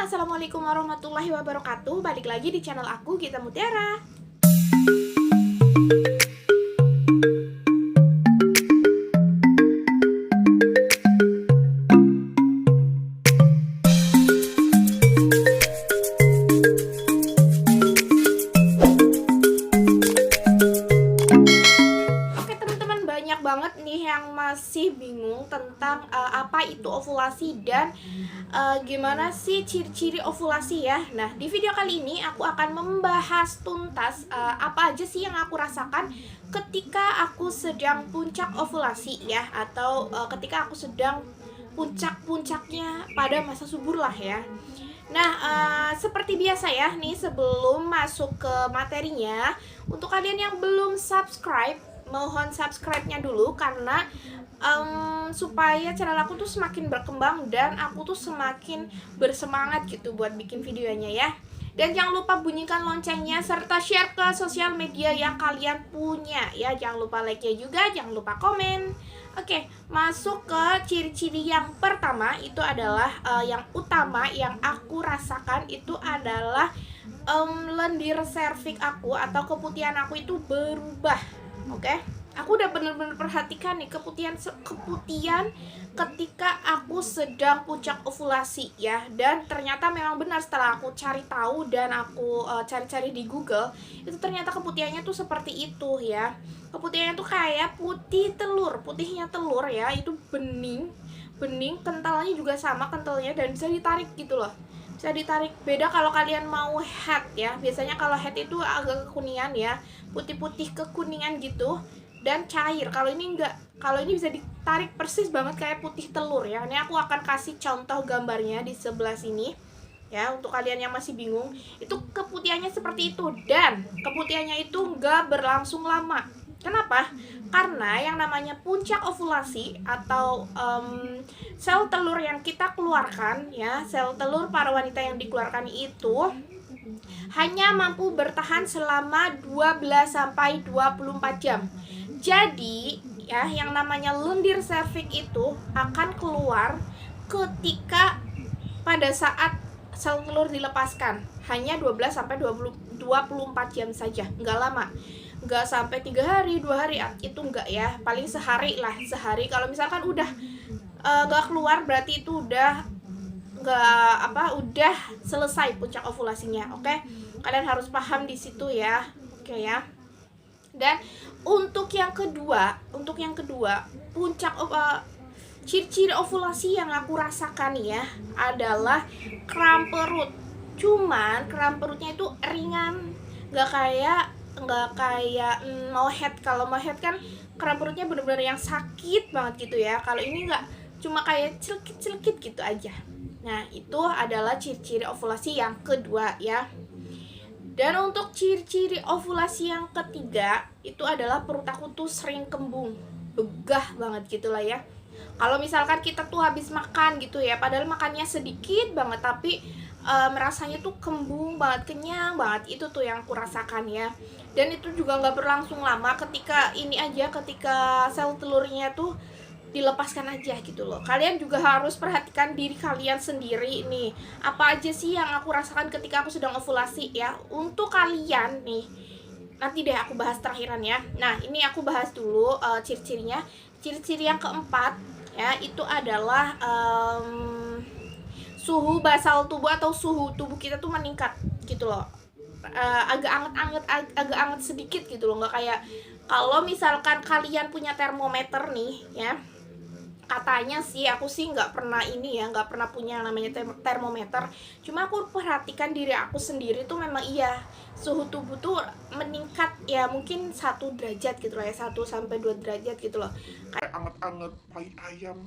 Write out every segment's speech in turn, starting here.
Assalamualaikum warahmatullahi wabarakatuh. Balik lagi di channel aku, Gita Mutiara. Oke teman-teman, banyak banget nih yang masih bingung tentang apa itu ovulasi dan gimana sih ciri-ciri ovulasi ya. Nah, di video kali ini aku akan membahas tuntas apa aja sih yang aku rasakan ketika aku sedang puncak ovulasi ya, atau ketika aku sedang puncak-puncaknya pada masa subur lah ya. Nah, seperti biasa ya, nih sebelum masuk ke materinya, untuk kalian yang belum subscribe, mohon subscribe-nya dulu karena supaya channel aku tuh semakin berkembang dan aku tuh semakin bersemangat gitu buat bikin videonya ya. Dan jangan lupa bunyikan loncengnya serta share ke sosial media yang kalian punya ya. Jangan lupa like-nya juga, jangan lupa komen. Oke, masuk ke ciri-ciri yang pertama itu adalah yang utama yang aku rasakan itu adalah lendir serviks aku atau keputihan aku itu berubah. Oke, aku udah bener-bener perhatikan nih keputihan ketika aku sedang puncak ovulasi ya. Dan ternyata memang benar setelah aku cari tahu dan aku cari-cari di Google, itu ternyata keputihannya tuh seperti itu ya. Keputihannya tuh kayak putihnya telur ya, itu bening, kentalnya juga sama kentalnya dan bisa ditarik gitu loh. Bisa ditarik. Beda kalau kalian mau head ya. Biasanya kalau head itu agak kekuningan ya, putih-putih kekuningan gitu dan cair. Kalau ini enggak. Kalau ini bisa ditarik persis banget kayak putih telur ya. Ini aku akan kasih contoh gambarnya di sebelah sini. Ya, untuk kalian yang masih bingung, itu keputihannya seperti itu dan keputihannya itu enggak berlangsung lama. Kenapa? Karena yang namanya puncak ovulasi atau sel telur yang kita keluarkan ya, sel telur para wanita yang dikeluarkan itu hanya mampu bertahan selama 12 sampai 24 jam. Jadi, ya yang namanya lendir serviks itu akan keluar ketika pada saat sel telur dilepaskan. Hanya 12 sampai 24 jam saja, nggak lama. Nggak sampai 3 hari, 2 hari, itu enggak ya, paling sehari lah, sehari. Kalau misalkan udah nggak keluar berarti itu udah udah selesai puncak ovulasinya. Oke, kalian harus paham di situ ya. Oke ya. Dan untuk yang kedua puncak ciri-ciri ovulasi yang aku rasakan ya adalah kram perut. Cuman kram perutnya itu ringan, nggak kayak mau head. Kalau mau head kan kram perutnya bener-bener yang sakit banget gitu ya. Kalau ini nggak, cuma kayak celkit-celkit gitu aja. Nah, itu adalah ciri-ciri ovulasi yang kedua ya. Dan untuk ciri-ciri ovulasi yang ketiga itu adalah perut aku tuh sering kembung, begah banget gitulah ya. Kalau misalkan kita tuh habis makan gitu ya, padahal makannya sedikit banget tapi merasanya tuh kembung banget, kenyang banget. Itu tuh yang aku rasakan ya. Dan itu juga nggak berlangsung lama, ketika sel telurnya tuh dilepaskan aja gitu loh. Kalian juga harus perhatikan diri kalian sendiri nih, apa aja sih yang aku rasakan ketika aku sedang ovulasi ya. Untuk kalian nih, nanti deh aku bahas terakhiran ya. Nah, ini aku bahas dulu ciri-cirinya. Ciri-ciri yang keempat ya, itu adalah suhu basal tubuh atau suhu tubuh kita tuh meningkat gitu loh. Agak anget sedikit gitu loh. Nggak kayak kalau misalkan kalian punya termometer nih ya. Katanya sih, aku sih nggak pernah punya namanya termometer. Cuma aku perhatikan diri aku sendiri tuh memang iya, suhu tubuh tuh meningkat ya, mungkin 1 derajat gitu loh ya, 1 sampai 2 derajat gitu loh. Kayak Anget-anget pahit ayam.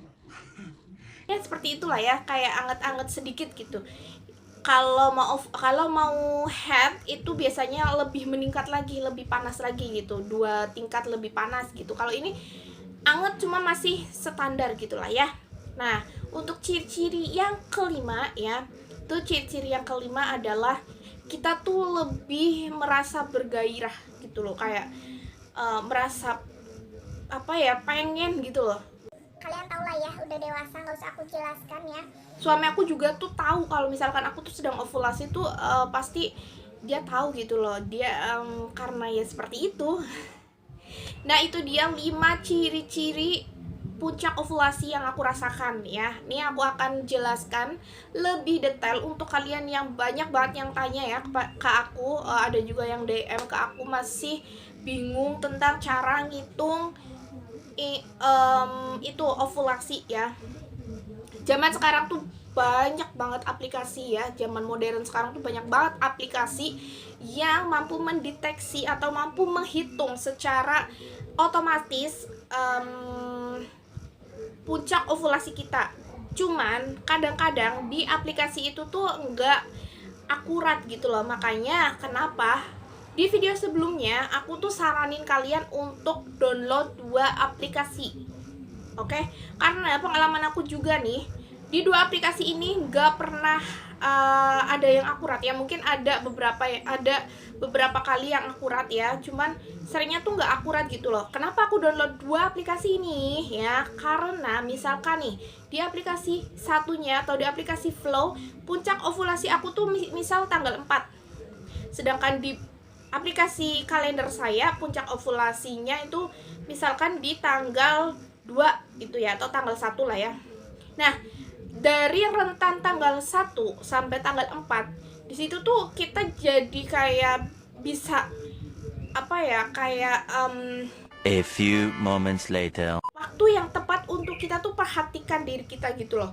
ya seperti itulah ya, kayak anget sedikit gitu. Kalau mau head itu biasanya lebih meningkat lagi, lebih panas lagi gitu, 2 tingkat lebih panas gitu. Kalau ini anget cuma masih standar gitulah ya. Nah, untuk ciri-ciri yang kelima ya, tuh ciri-ciri yang kelima adalah kita tuh lebih merasa bergairah gitu loh, kayak merasa pengen gitu loh. kalian tahu lah ya, udah dewasa, nggak usah aku jelaskan ya. Suami aku juga tuh tahu kalau misalkan aku tuh sedang ovulasi tuh pasti dia tahu gitu loh. Dia karena ya seperti itu. Nah, itu dia 5 ciri-ciri puncak ovulasi yang aku rasakan ya. Nih aku akan jelaskan lebih detail untuk kalian yang banyak banget yang tanya ya ke aku. Ada juga yang DM ke aku masih bingung tentang cara ngitung itu ovulasi ya. Zaman sekarang tuh banyak banget aplikasi ya. Zaman modern sekarang tuh banyak banget aplikasi yang mampu mendeteksi atau mampu menghitung secara otomatis puncak ovulasi kita. Cuman kadang-kadang di aplikasi itu tuh nggak akurat gitu loh. Makanya kenapa di video sebelumnya aku tuh saranin kalian untuk download 2 aplikasi. Oke, karena pengalaman aku juga nih, di 2 aplikasi ini nggak pernah ada yang akurat ya. Mungkin ada beberapa kali yang akurat ya, cuman seringnya tuh nggak akurat gitu loh. Kenapa aku download 2 aplikasi ini ya? Karena misalkan nih di aplikasi satunya atau di aplikasi Flow, puncak ovulasi aku tuh misal tanggal 4, sedangkan di aplikasi kalender saya puncak ovulasinya itu misalkan di tanggal 2 gitu ya, atau tanggal 1 lah ya. Nah, dari rentan tanggal 1 sampai tanggal 4, di situ tuh kita jadi kayak bisa apa ya, kayak A few moments later. waktu yang tepat untuk kita tuh perhatikan diri kita gitu loh.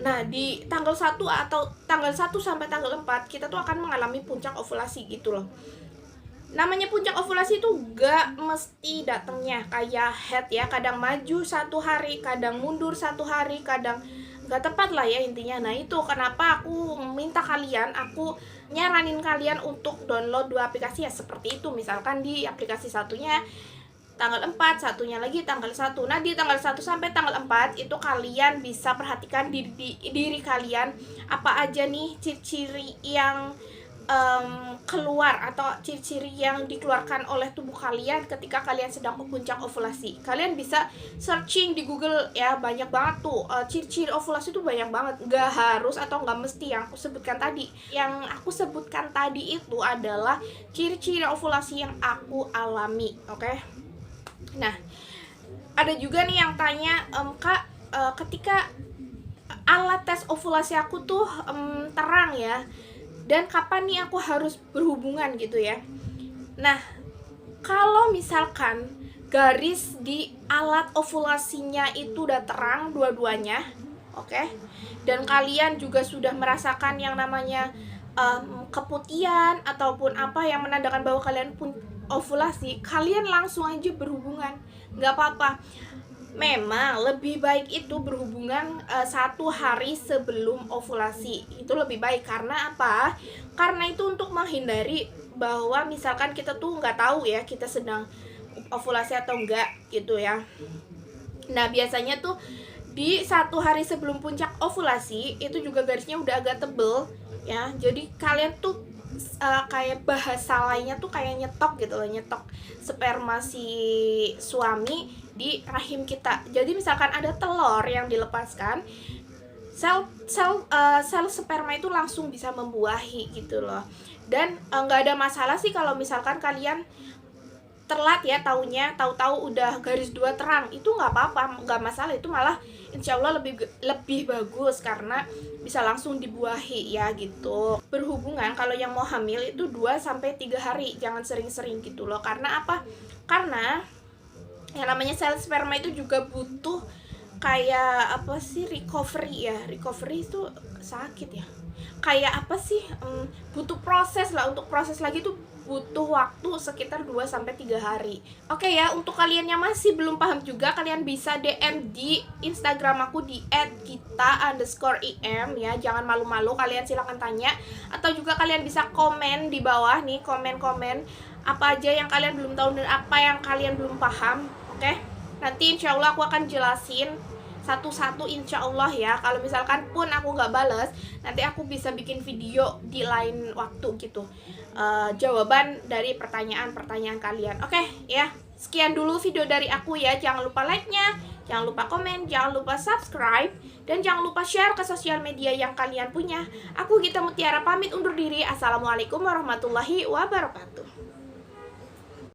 Nah, di tanggal 1 atau tanggal 1 sampai tanggal 4 kita tuh akan mengalami puncak ovulasi gitu loh. Namanya puncak ovulasi itu gak mesti datangnya kayak head ya, kadang maju 1 hari, kadang mundur 1 hari, kadang gak tepat lah ya intinya. Nah, itu kenapa aku minta kalian, aku nyaranin kalian untuk download 2 aplikasi ya seperti itu. Misalkan di aplikasi satunya tanggal 4, satunya lagi tanggal 1. Nah, di tanggal 1 sampai tanggal 4 itu kalian bisa perhatikan diri kalian apa aja nih ciri-ciri yang keluar atau ciri-ciri yang dikeluarkan oleh tubuh kalian ketika kalian sedang puncak ovulasi. Kalian bisa searching di Google ya, banyak banget tuh ciri-ciri ovulasi tuh banyak banget. Nggak harus atau nggak mesti yang aku sebutkan tadi. Yang aku sebutkan tadi itu adalah ciri-ciri ovulasi yang aku alami, oke? Nah, ada juga nih yang tanya, Kak, ketika alat tes ovulasi aku tuh terang ya, dan kapan nih aku harus berhubungan gitu ya. Nah, kalau misalkan garis di alat ovulasinya itu udah terang dua-duanya, oke, dan kalian juga sudah merasakan yang namanya keputihan ataupun apa yang menandakan bahwa kalian pun ovulasi, kalian langsung aja berhubungan, nggak apa-apa. Memang lebih baik itu berhubungan 1 hari sebelum ovulasi. Itu lebih baik karena apa? Karena itu untuk menghindari bahwa misalkan kita tuh nggak tahu ya kita sedang ovulasi atau enggak gitu ya. Nah, biasanya tuh di 1 hari sebelum puncak ovulasi itu juga garisnya udah agak tebel ya. Jadi kalian tuh kayak bahasa lainnya tuh kayak nyetok gitu loh, nyetok sperma si suami di rahim kita. Jadi misalkan ada telur yang dilepaskan, sel sperma itu langsung bisa membuahi gitu loh. Dan nggak ada masalah sih kalau misalkan kalian telat ya tahu-tahu udah garis 2 terang, itu nggak apa-apa, nggak masalah. Itu malah insya Allah lebih bagus karena bisa langsung dibuahi ya gitu. Berhubungan kalau yang mau hamil itu 2-3 hari, jangan sering-sering gitu loh. Karena apa? Karena yang namanya sel sperma itu juga butuh kayak apa sih, recovery ya. Recovery itu sakit ya, kayak apa sih, butuh proses lah. Untuk proses lagi tuh butuh waktu sekitar 2-3 hari. Oke ya, untuk kalian yang masih belum paham juga, kalian bisa DM di Instagram aku di @kita_im ya. Jangan malu-malu, kalian silahkan tanya. Atau juga kalian bisa komen di bawah nih, komen-komen apa aja yang kalian belum tahu dan apa yang kalian belum paham. Oke, nanti insya Allah aku akan jelasin satu-satu insya Allah ya. Kalau misalkan pun aku nggak bales, nanti aku bisa bikin video di lain waktu gitu, jawaban dari pertanyaan-pertanyaan kalian. Oke ya, sekian dulu video dari aku ya. Jangan lupa like-nya, Jangan lupa komen, jangan lupa subscribe, dan jangan lupa share ke sosial media yang kalian punya. Aku Gita Mutiara pamit undur diri. Assalamualaikum warahmatullahi wabarakatuh.